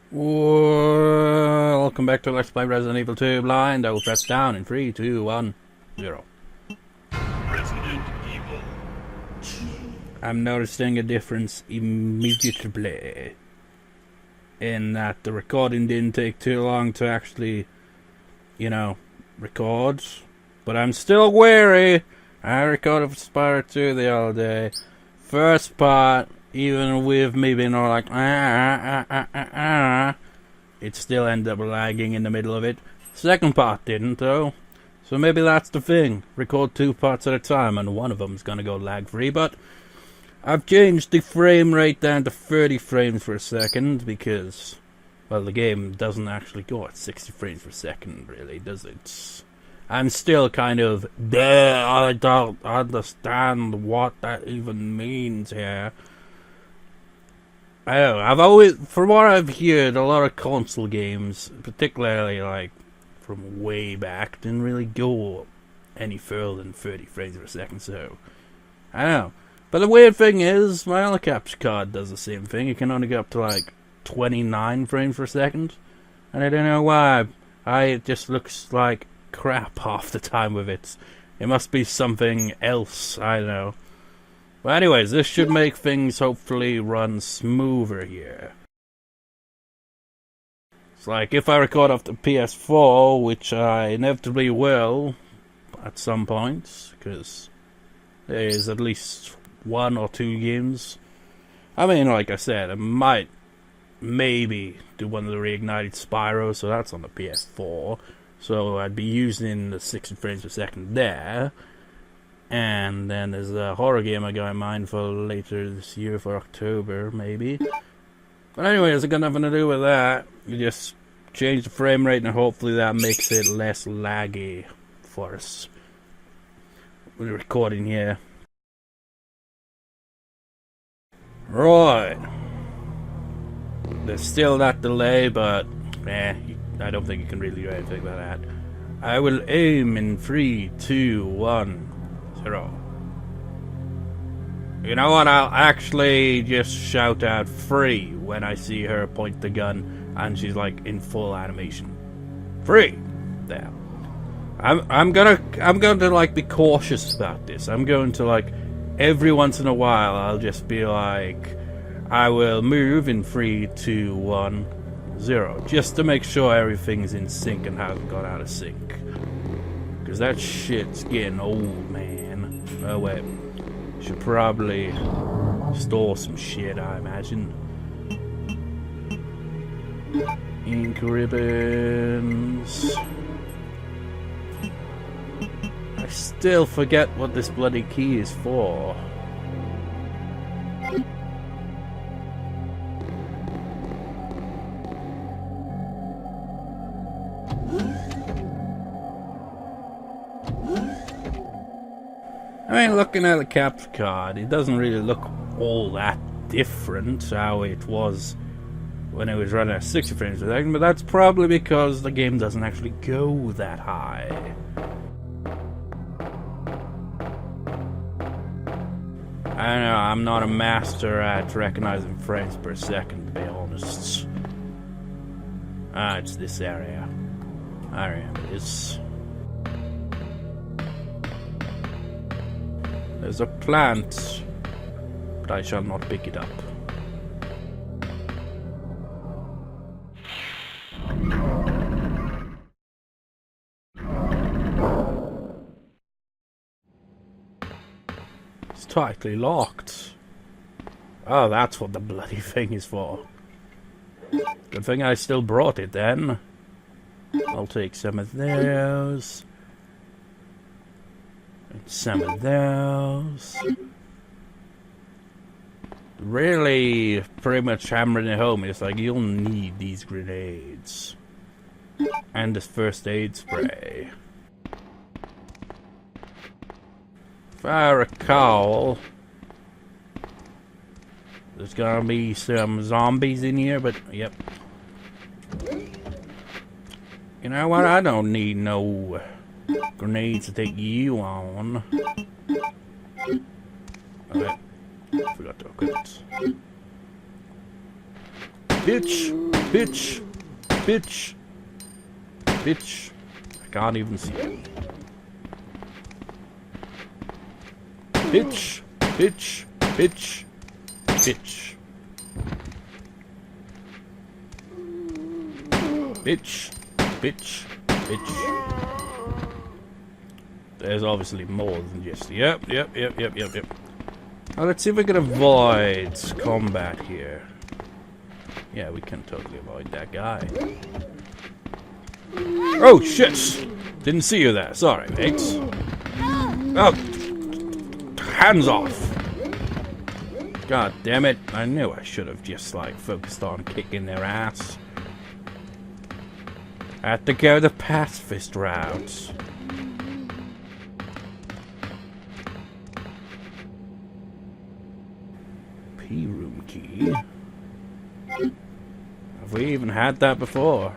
Welcome back to Let's Play Resident Evil 2 Blind. I will press down in 3, 2, 1, 0. Resident Evil 2. I'm noticing a difference immediately in that the recording didn't take too long to actually, record. But I'm still wary. I recorded for Spyro 2 the other day. First part, even with me being all like, it still ended up lagging in the middle of it. Second part didn't, though. So maybe that's the thing. Record 2 parts at a time, and one of them's gonna go lag-free, but I've changed the frame rate down to 30 frames per second, because, well, the game doesn't actually go at 60 frames per second, really, does it? I'm still kind of, I don't understand what that even means here. I don't know, I've always, from what I've heard, a lot of console games, particularly like from way back, didn't really go any further than 30 frames per second, so I don't know. But the weird thing is, my other capture card does the same thing. It can only go up to like 29 frames per second, and I don't know why. It just looks like crap half the time with it. It must be something else, I don't know. But anyways, this should make things hopefully run smoother here. It's like if I record off the PS4, which I inevitably will at some point, because there is at least 1 or 2 games. I mean, like I said, I might maybe do one of the reignited Spyro, so that's on the PS4. So I'd be using the 60 frames per second there. And then there's a horror game I got in mind for later this year, for October, maybe. But anyways, it got nothing to do with that. You just change the frame rate and hopefully that makes it less laggy for us. We're recording here. Right. There's still that delay, but I don't think you can really do anything about that. I will aim in 3, 2, 1, 0. You know what? I'll actually just shout out 3 when I see her point the gun and she's like in full animation. 3. There. I'm going to like be cautious about this. I'm going to like every once in a while I'll just be like, I will move in 3, 2, 1, 0, just to make sure everything's in sync and hasn't gone out of sync. Because that shit's getting old, man. Oh wait, should probably store some shit, I imagine. Ink ribbons. I still forget what this bloody key is for. I mean, looking at the capture card, it doesn't really look all that different how it was when it was running at 60 frames per second, but that's probably because the game doesn't actually go that high. I don't know, I'm not a master at recognizing frames per second, to be honest. It's this area. I remember this. There's a plant, but I shall not pick it up. It's tightly locked. Oh, that's what the bloody thing is for. Good thing I still brought it then. I'll take some of those. And some of those. Really, pretty much hammering it home. It's like, you'll need these grenades. And this first aid spray. If I recall, there's gonna be some zombies in here, but yep. You know what? I don't need no grenades to take you on. Okay. Forgot to equip it. Bitch! Bitch! Bitch! Bitch! I can't even see you. Bitch! Bitch! Bitch! Bitch! Bitch! Bitch! Bitch! There's obviously more than just... Yep. Now let's see if we can avoid combat here. Yeah, we can totally avoid that guy. Oh, shit! Didn't see you there. Sorry, mate. Oh! Hands off! God damn it. I knew I should have just, like, focused on kicking their ass. I had to go the pacifist route. P-room key? Have we even had that before?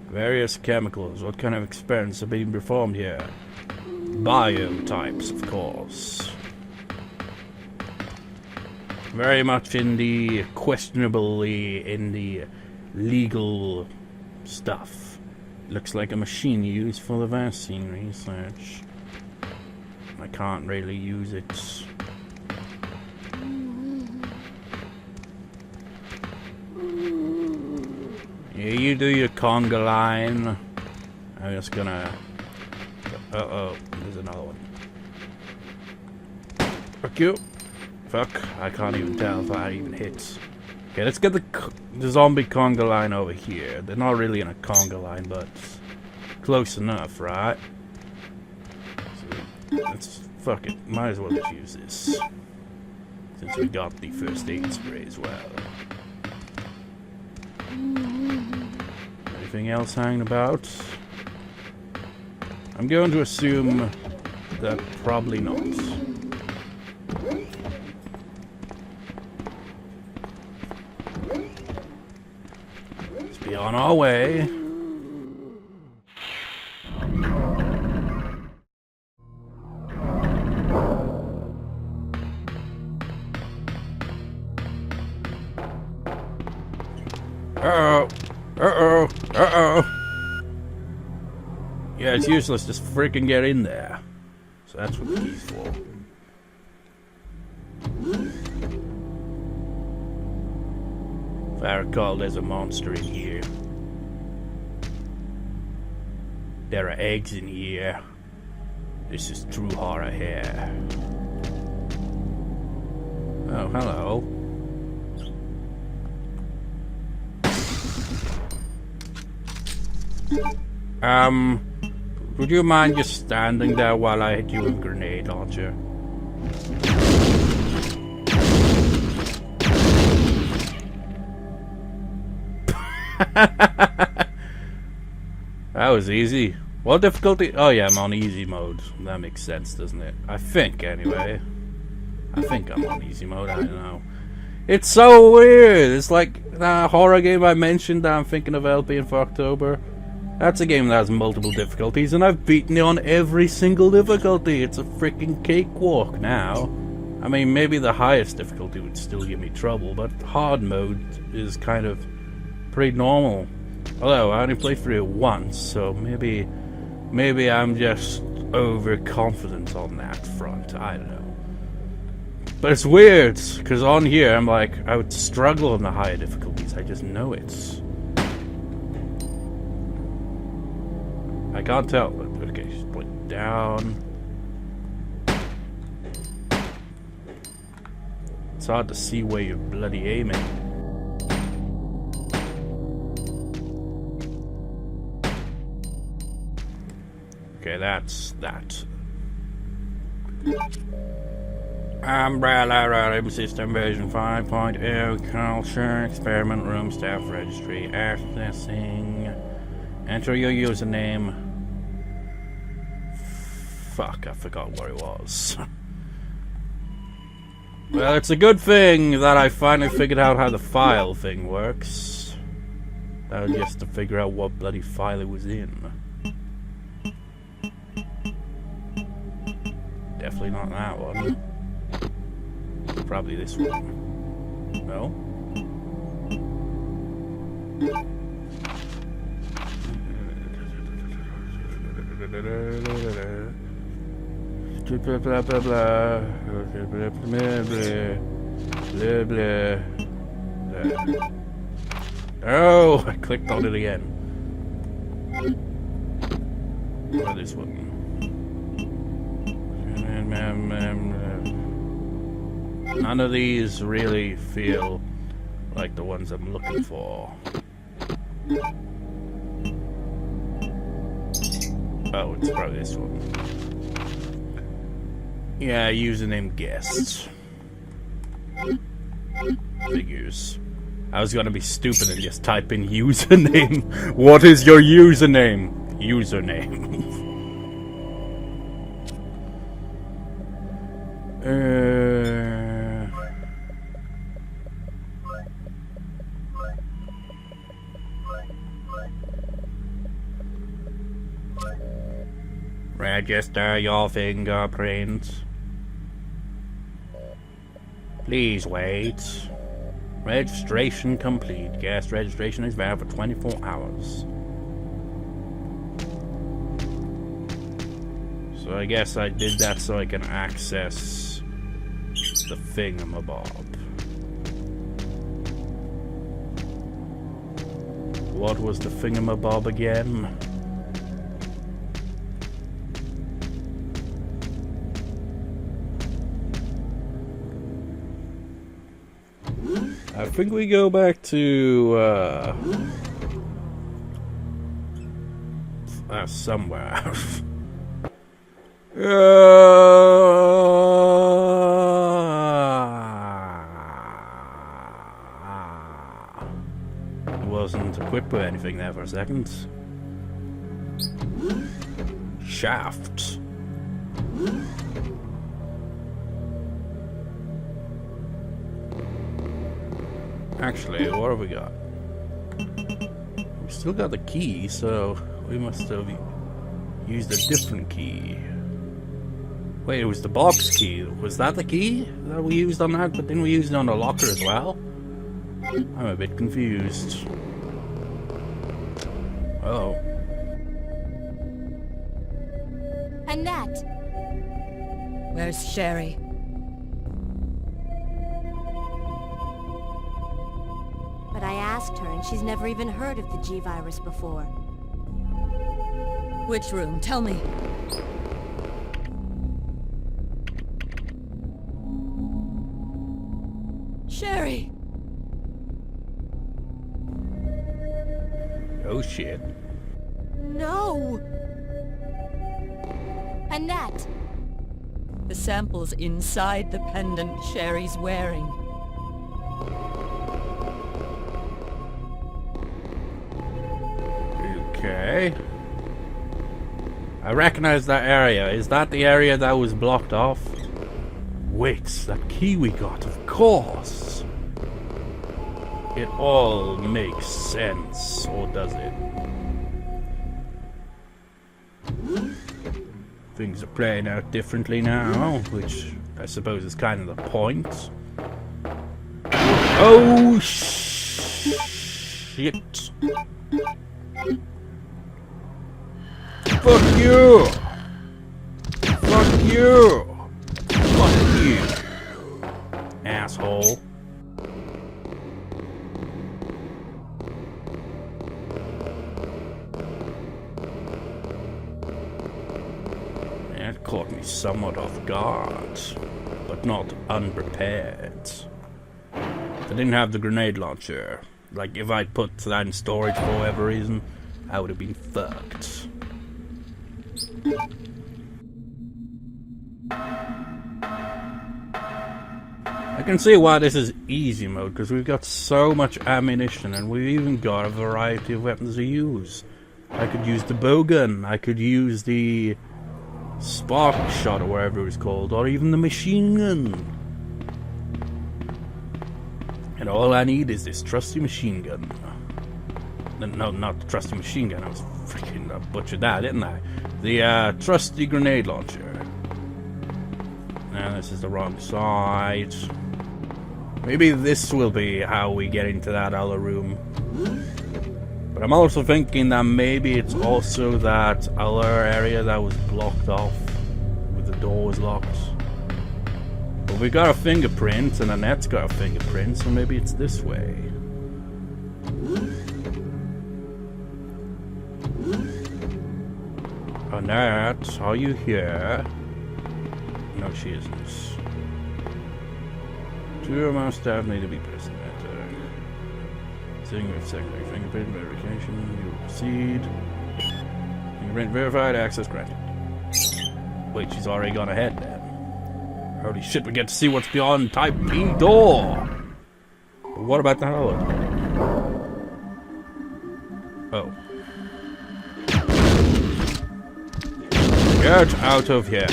Various chemicals. What kind of experiments are being performed here? Biotypes, of course. Very much in the questionably in the legal stuff. Looks like a machine used for the vaccine research. I can't really use it. Yeah, you do your conga line. I'm just gonna... Uh-oh, there's another one. Fuck you. Fuck, I can't even tell if I even hit. Okay, let's get the zombie conga line over here. They're not really in a conga line, but close enough, right? So, let's... fuck it, might as well just use this. Since we got the first aid spray as well. Anything else hanging about? I'm going to assume that probably not. Let's be on our way. Uh-oh. Uh-oh. Uh-oh. Yeah, it's useless. Just freaking get in there. So that's what the key's for. If I recall, there's a monster in here. There are eggs in here. This is true horror here. Oh, hello. Would you mind just standing there while I hit you with a grenade launcher? That was easy. What difficulty? Oh yeah, I'm on easy mode. That makes sense, doesn't it? I think, anyway. I think I'm on easy mode, I don't know. It's so weird! It's like that horror game I mentioned that I'm thinking of LPing for October. That's a game that has multiple difficulties, and I've beaten it on every single difficulty. It's a freaking cakewalk now. I mean, maybe the highest difficulty would still give me trouble, but hard mode is kind of pretty normal. Although, I only played through it once, so maybe I'm just overconfident on that front. I don't know. But it's weird, because on here, I'm like, I would struggle on the higher difficulties. I just know it. I can't tell. Okay, just put it down. It's hard to see where you're bloody aiming. Okay, that's that. Umbrella Rhythm System version 5.0 Culture Experiment Room Staff Registry Accessing. Enter your username. Fuck, I forgot where it was. Well, it's a good thing that I finally figured out how the file thing works. That was just to figure out what bloody file it was in. Definitely not that one. Probably this one. No? Blah blah blah blah. Blah blah blah blah. Oh, I clicked on it again. What is one? None of these really feel like the ones I'm looking for. Oh, it's probably this one. Yeah, username guessed. Figures. I was gonna be stupid and just type in username. What is your username? Username. Register your fingerprints. Please wait. Registration complete. Guest registration is valid for 24 hours. So I guess I did that so I can access the thingamabob. What was the thingamabob again? I think we go back to somewhere. Wasn't equipped with anything there for a second. Shaft. Actually, what have we got? We still got the key, so we must have used a different key. Wait, it was the box key. Was that the key that we used on that? But didn't we use it on the locker as well? I'm a bit confused. Oh. Annette! Where's Sherry? But I asked her, and she's never even heard of the G-Virus before. Which room? Tell me. Sherry! Oh shit. No! Annette! The sample's inside the pendant Sherry's wearing. Okay. I recognize that area. Is that the area that was blocked off? Wait, that key we got, of course. It all makes sense, or does it? Things are playing out differently now, which I suppose is kind of the point. Oh, shit. Fuck you! Fuck you! Fuck you! Asshole. That caught me somewhat off guard, but not unprepared. I didn't have the grenade launcher. Like, if I'd put that in storage for whatever reason, I would have been fucked. I can see why this is easy mode, because we've got so much ammunition and we've even got a variety of weapons to use. I could use the bowgun, I could use the spark shot or whatever it was called, or even the machine gun. And all I need is this trusty machine gun. No, not the trusty machine gun, I was freaking butchered that, didn't I? The trusty grenade launcher. Now this is the wrong side. Maybe this will be how we get into that other room. But I'm also thinking that maybe it's also that other area that was blocked off with the door was locked. But we got a fingerprint, and Annette's got a fingerprint, so maybe it's this way. Annette, are you here? No, she isn't. Two of my staff need to be present. Seeing with secondary fingerprint verification, you will proceed. Fingerprint verified, access granted. Wait, she's already gone ahead then. Holy shit, we get to see what's beyond Type P door! But what about the holo? Oh. Get out of here.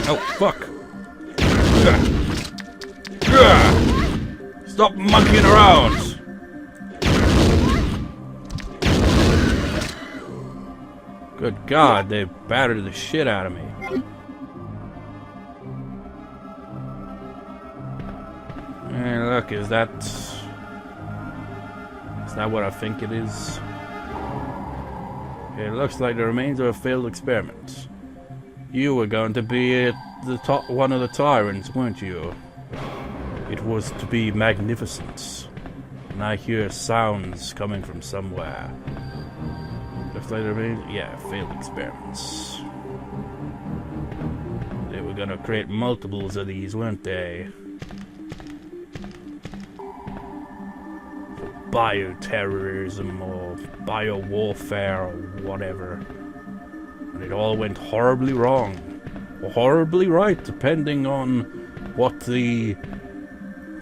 Oh, fuck. Stop monkeying around! Good God, they battered the shit out of me. Hey, look, is that what I think it is? It looks like the remains of a failed experiment. You were going to be one of the tyrants, weren't you? It was to be magnificent. And I hear sounds coming from somewhere. Looks like the remains... Yeah, failed experiments. They were gonna create multiples of these, weren't they? Bioterrorism or bio-warfare or whatever. And it all went horribly wrong. Or horribly right, depending on what the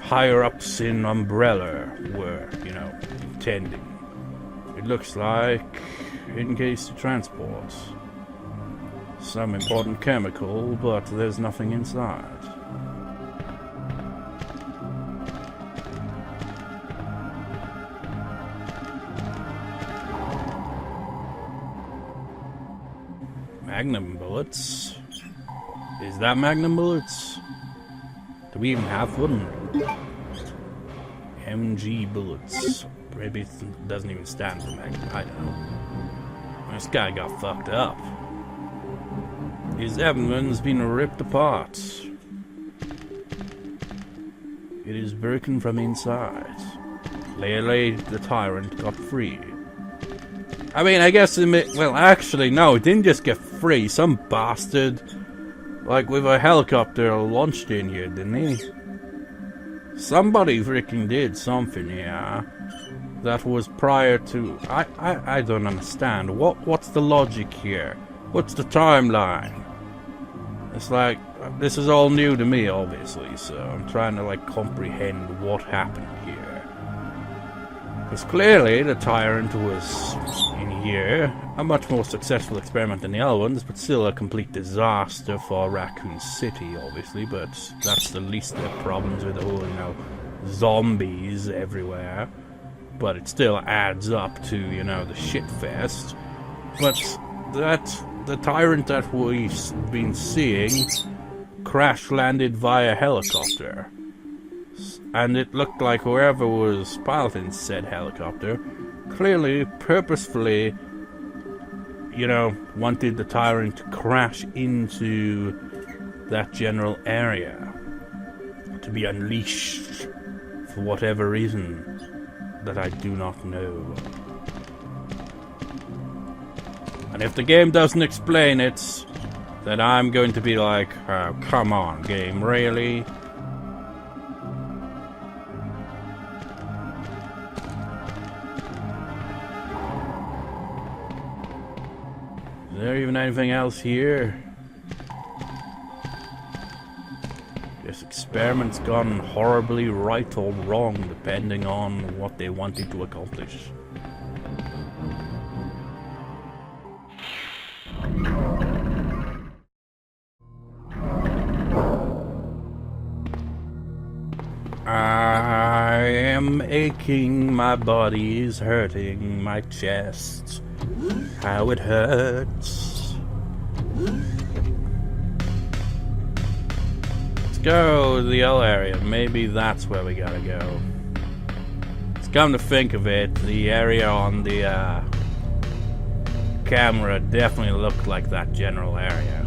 higher-ups in Umbrella were, you know, intending. It looks like in case to transport. Some important chemical, but there's nothing inside. Magnum bullets? Is that Magnum bullets? Do we even have them? MG bullets. Maybe it doesn't even stand for Magnum. I don't know. This guy got fucked up. His abdomen's been ripped apart. It is broken from inside. Clearly, the tyrant got free. I mean, I guess well, actually, no, it didn't just get free. Some bastard, like with a helicopter, launched in here, didn't he? Somebody freaking did something here. That was prior to... I don't understand. What's the logic here? What's the timeline? It's like, this is all new to me, obviously, so I'm trying to, like, comprehend what happened here. Because clearly, the tyrant was in here. A much more successful experiment than the other ones, but still a complete disaster for Raccoon City, obviously, but that's the least of the problems with the whole, you know, zombies everywhere. But it still adds up to, you know, the shitfest. But the tyrant that we've been seeing crash-landed via helicopter. And it looked like whoever was piloting said helicopter clearly, purposefully, you know, wanted the tyrant to crash into that general area. To be unleashed for whatever reason. That I do not know. And if the game doesn't explain it, then I'm going to be like, oh, come on, game, really? Is there even anything else here? This experiment's gone horribly right or wrong, depending on what they wanted to accomplish. I am aching, my body is hurting, my chest, how it hurts. Go to the L area. Maybe that's where we gotta go. Come to think of it, the area on the camera definitely looked like that general area.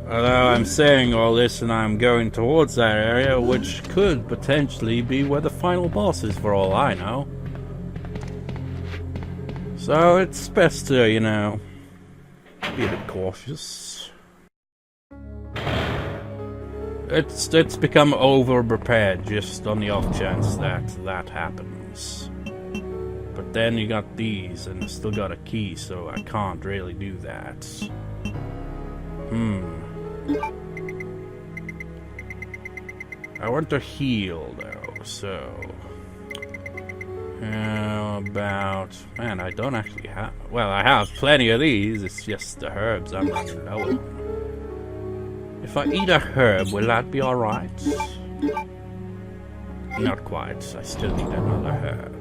Although I'm saying all this and I'm going towards that area, which could potentially be where the final boss is for all I know. So it's best to, you know, be a bit cautious. It's become over-prepared just on the off chance that that happens. But then you got these, and I still got a key, so I can't really do that. I want to heal, though, so... How about... Man, I don't actually have... Well, I have plenty of these, it's just the herbs I'm running low on. If I eat a herb, will that be alright? Not quite, I still need another herb.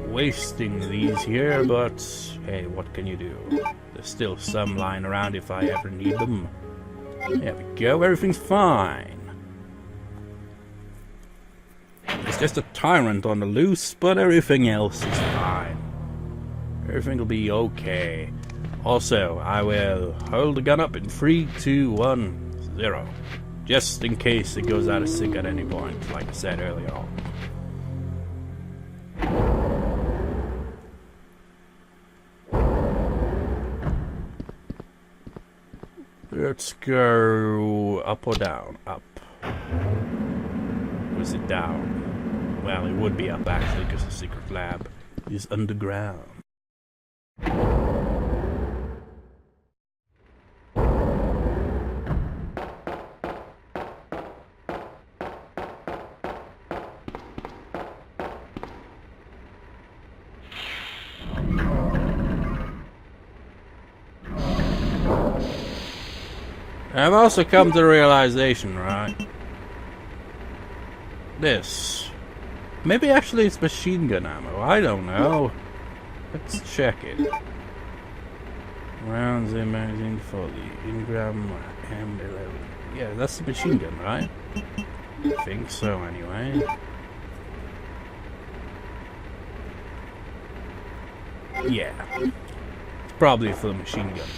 Wasting these here, but hey, what can you do? There's still some lying around if I ever need them. There we go, everything's fine. It's just a tyrant on the loose, but everything else is fine. Everything will be okay. Also, I will hold the gun up in 3, 2, 1, 0. Just in case it goes out of sync at any point, like I said earlier on. Let's go up or down? Up. Or is it down? Well, it would be up actually, because the secret lab is underground. I've also come to the realization, right? This. Maybe actually it's machine gun ammo. I don't know. Let's check it. Rounds in magazine for the Ingram M11. Yeah, that's the machine gun, right? I think so, anyway. Yeah. It's probably for the machine gun.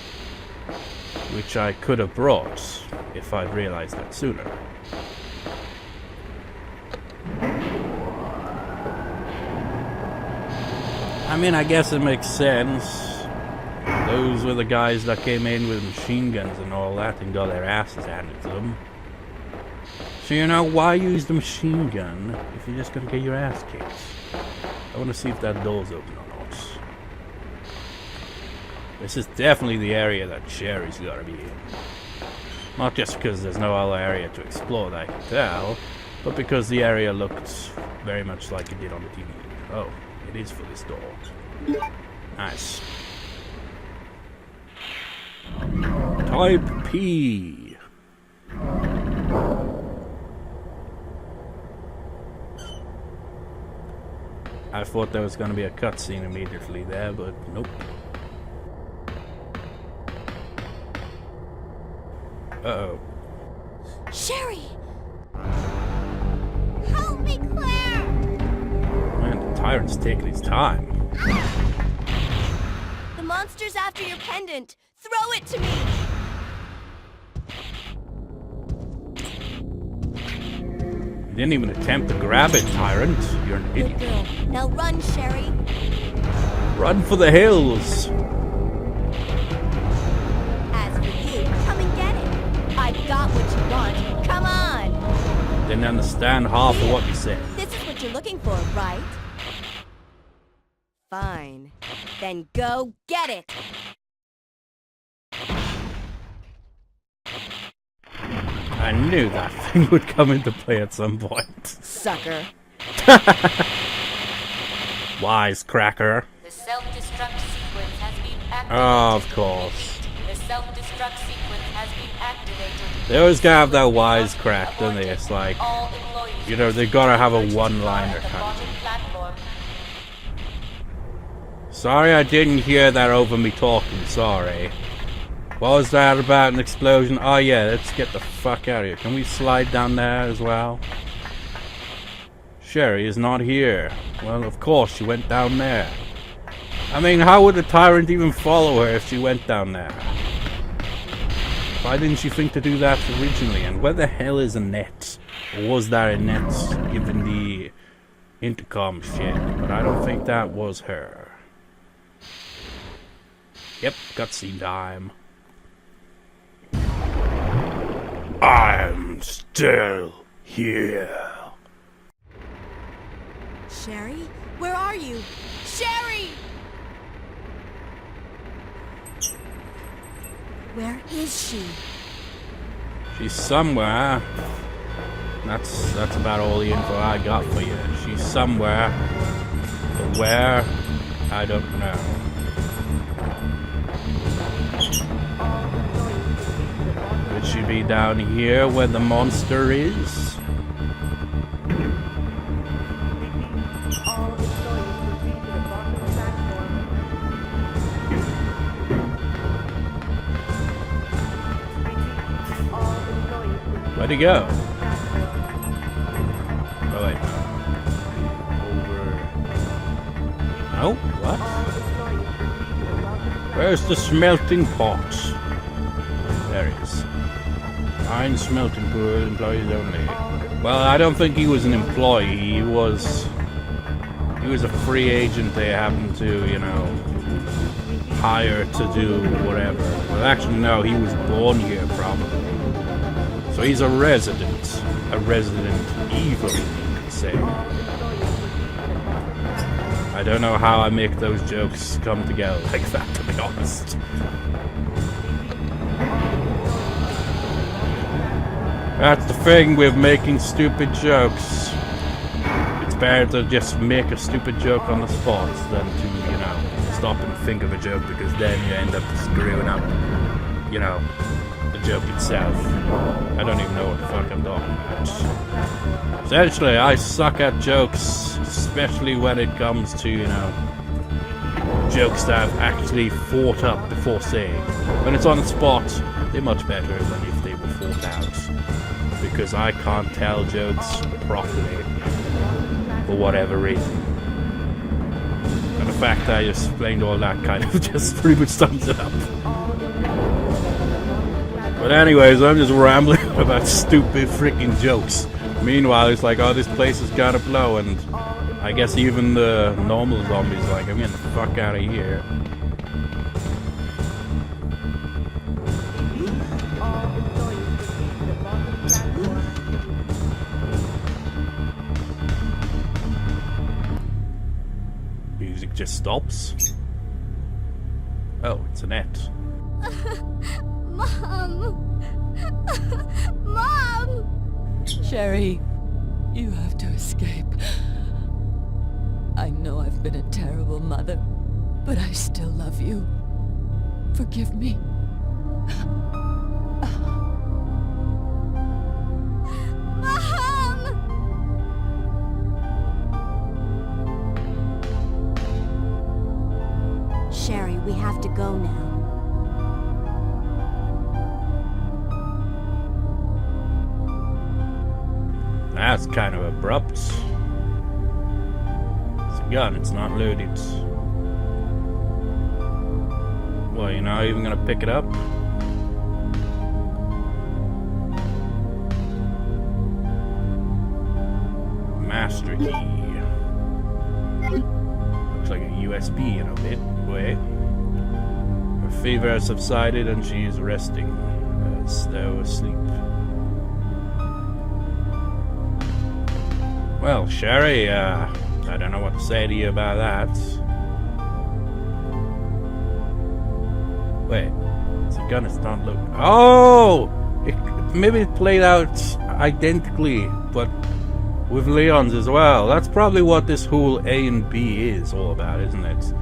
Which I could have brought if I'd realized that sooner. I mean, I guess it makes sense. Those were the guys that came in with machine guns and all that and got their asses handed to them. So, you know, why use the machine gun if you're just gonna get your ass kicked? I want to see if that door's open or not. This is definitely the area that Sherry's gotta be in. Not just because there's no other area to explore that I can tell, but because the area looked very much like it did on the TV. Oh, it is for this door. Nice. Type P. I thought there was gonna be a cutscene immediately there, but nope. Uh-oh. Sherry! Help me, Claire! Man, the tyrant's taking his time. The monster's after your pendant. Throw it to me! You didn't even attempt to grab it, tyrant. You're an Good idiot. girl. Now run, Sherry. Run for the hills! As for you, come and get it. I've got what you want. Come on! Didn't understand half of what you said. This is what you're looking for, right? Fine. Then go get it! I knew that thing would come into play at some point. Sucker. Wisecracker. The self-destruct sequence has been activated. Oh, of course. The self-destruct sequence has been activated. They always gotta have that wisecrack, don't they? It's like, All employees you know, they gotta have a one-liner at the kind of bottom thing. platform. Sorry I didn't hear that over me talking, sorry. What was that about an explosion? Oh yeah, let's get the fuck out of here. Can we slide down there as well? Sherry is not here. Well, of course, she went down there. I mean, how would the tyrant even follow her if she went down there? Why didn't she think to do that originally? And where the hell is Annette? Or was that Annette given the intercom shit? But I don't think that was her. Yep, cutscene time. I'm still here. Sherry? Where are you? Sherry! Where is she? She's somewhere. That's about all the info I got for you. She's somewhere. But where? I don't know. Could she be down here where the monster is? Where'd he go? Oh wait. Over. No? What? Where's the smelting pot? There he is. Fine smelting pool, employees only. Well, I don't think he was an employee. He was a free agent they happened to, you know, hire to do whatever. Well, actually, no, he was born here, probably. So he's a resident evil, you could say. I don't know how I make those jokes come together like that, to be honest. That's the thing with making stupid jokes. It's better to just make a stupid joke on the spot than to, you know, stop and think of a joke, because then you end up screwing up, you know, the joke itself. I don't even know what the fuck I'm talking about. Essentially, I suck at jokes, especially when it comes to, you know, jokes that I've actually thought up before saying. When it's on the spot, they're much better than if they were thought out. Because I can't tell jokes properly for whatever reason. And the fact that I just explained all that kind of just pretty much sums it up. But anyways, I'm just rambling about stupid freaking jokes. Meanwhile, it's like, oh, this place is gotta blow, and I guess even the normal zombies like, I'm getting the fuck out of here. Music just stops. Oh, it's Annette. Mom! Mom! Sherry, you have to escape. I know I've been a terrible mother, but I still love you. Forgive me. Mom! Sherry, we have to go now. That's kind of abrupt. It's a gun, it's not loaded. Well, you're not even gonna pick it up? Master key. Looks like a USB in a bit. Wait. Her fever has subsided and she is resting as though asleep. Well, Sherry, I don't know what to say to you about that. Wait, it's a gun, it's not look. Oh! Maybe it played out identically, but with Leon's as well. That's probably what this whole A and B is all about, isn't it?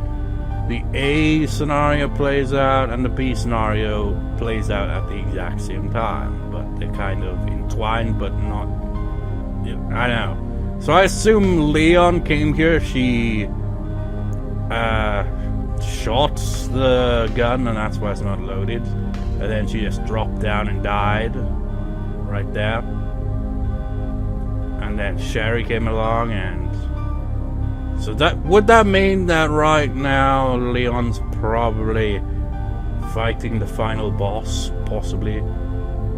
The A scenario plays out and the B scenario plays out at the exact same time, but they're kind of entwined, but not. You know, I don't know. So I assume Leon came here, she shot the gun and that's why it's not loaded. And then she just dropped down and died. Right there. And then Sherry came along and... So would that mean that right now Leon's probably fighting the final boss? Possibly.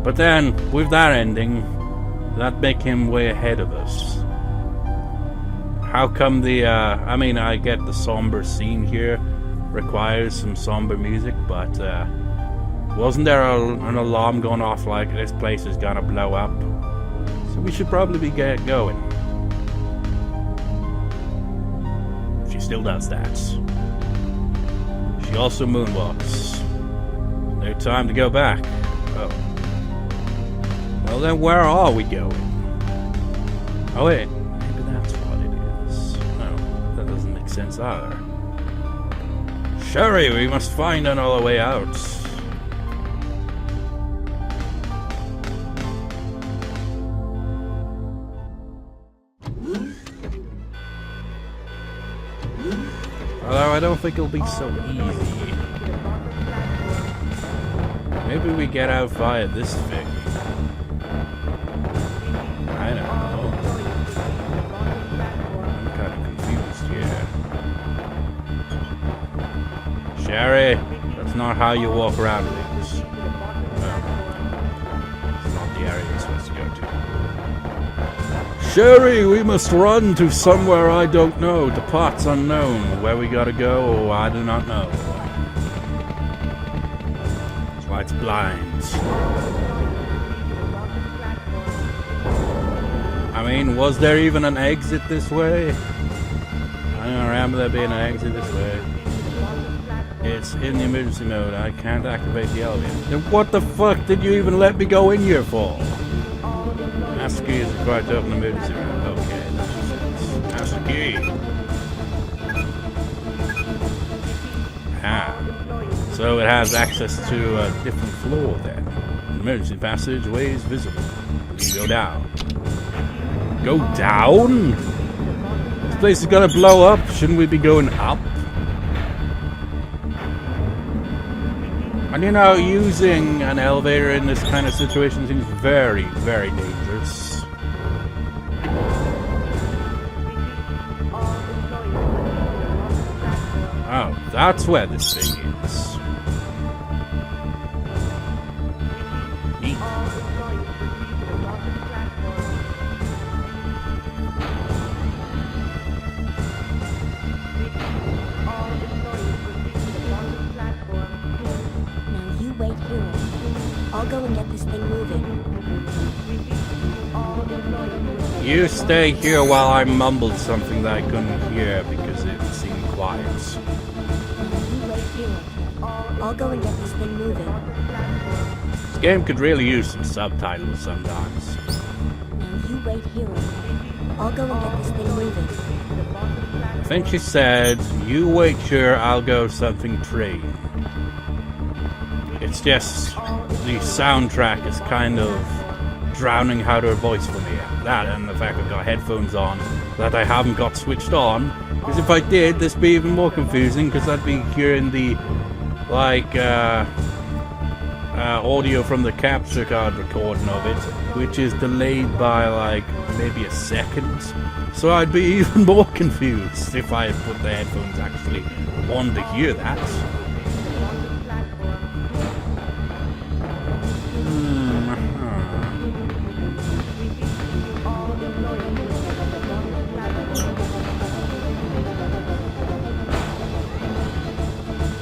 But then, with that ending, that make him way ahead of us. How come the, I mean, I get the somber scene here requires some somber music, but, wasn't there an alarm going off like this place is gonna blow up? So we should probably be going. She still does that. She also moonwalks. No time to go back. Oh. Well then, where are we going? Oh wait, maybe that's what it is. No, that doesn't make sense either. Sherry, we must find another way out. Although I don't think it'll be so easy. Maybe we get out via this thing. I don't know. I'm kind of confused here. Sherry, that's not how you walk around things. No. It's not the area you're supposed to go to. Sherry, we must run to somewhere I don't know, to parts unknown. Where we gotta go, I do not know. That's why it's blind. I mean, was there even an exit this way? I don't remember there being an exit this way. It's in the emergency mode. I can't activate the elevator. Then what the fuck did you even let me go in here for? Master key is required to open the emergency room. Okay, that makes sense. Master key. Ah. So it has access to a different floor then. Emergency passage, ways visible. You go down. Go down? This place is gonna blow up. Shouldn't we be going up? And you know, using an elevator in this kind of situation seems very, very dangerous. Oh, that's where this thing is. Neat. I'll go and get this thing moving. You stay here while I mumbled something that I couldn't hear because it seemed quiet. You wait here. I'll go and get this thing moving. This game could really use some subtitles sometimes. Now you wait here. I'll go and get this thing moving. I think she said, you wait here, I'll go something train. It's just the soundtrack is kind of drowning out her voice for me. That and the fact I've got headphones on that I haven't got switched on. Because if I did, this would be even more confusing because I'd be hearing the audio from the capture card recording of it, which is delayed by like maybe a second. So I'd be even more confused if I had put the headphones actually on to hear that.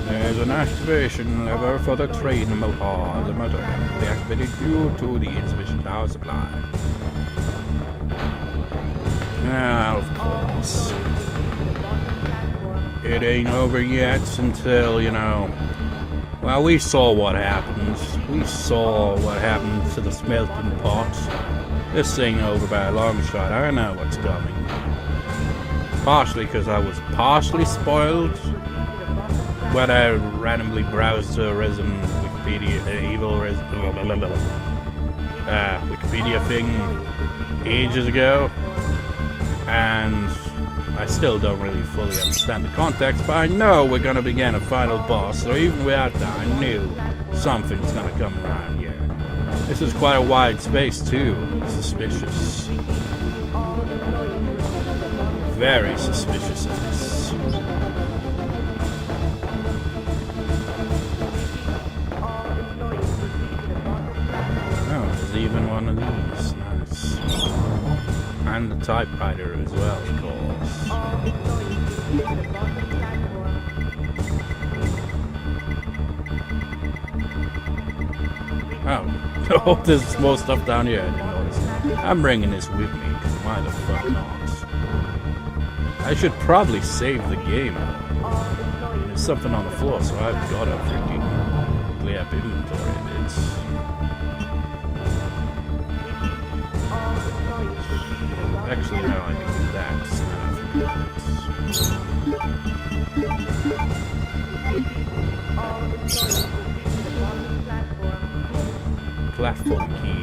There's an activation lever for the train motor. The motor can be activated due to the insufficient power supply. Of course. It ain't over yet until, you know... Well, we saw what happened. We saw what happened to the smelting pot. This ain't over by a long shot. I know what's coming. Partially because I was partially spoiled when I randomly browsed a Resident Wikipedia, Wikipedia thing ages ago, and I still don't really fully understand the context, but I know we're gonna begin a final boss, so even without that, I knew something's gonna come around here. This is quite a wide space too. Suspicious. Very suspicious of this. Oh, there's even one of these. Nice. And the typewriter as well, of course. Oh, there's more stuff down here. I didn't notice. I'm bringing this with me, because why the fuck not? I should probably save the game. There's something on the floor, so I've got to freaking clear up inventory a bit. Actually, no, I can do that. Platform key.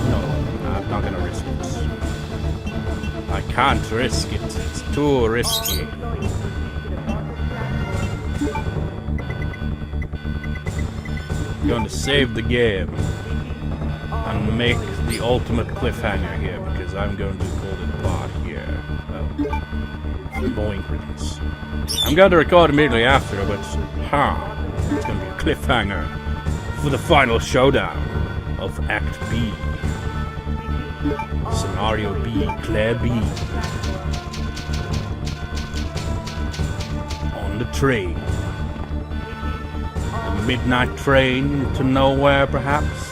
No, I'm not gonna risk it. I can't risk it. It's too risky. I'm going to save the game and make the ultimate cliffhanger here because I'm going to call it a part here. Boing riddance. I'm going to record immediately after, but it's going to be a cliffhanger for the final showdown of Act B. Scenario B, Claire B. On the train. The midnight train to nowhere, perhaps?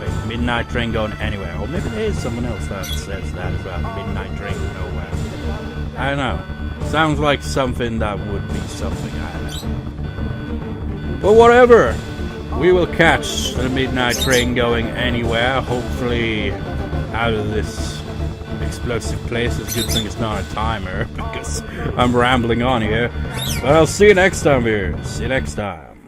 Wait, midnight train going anywhere. Or maybe there is someone else that says that as well. Midnight train to nowhere. I don't know. Sounds like something that would be something, I don't know. But whatever. We will catch the midnight train going anywhere. Hopefully out of this explosive place. It's a good thing it's not a timer because I'm rambling on here. But I'll see you next time, viewers. See you next time.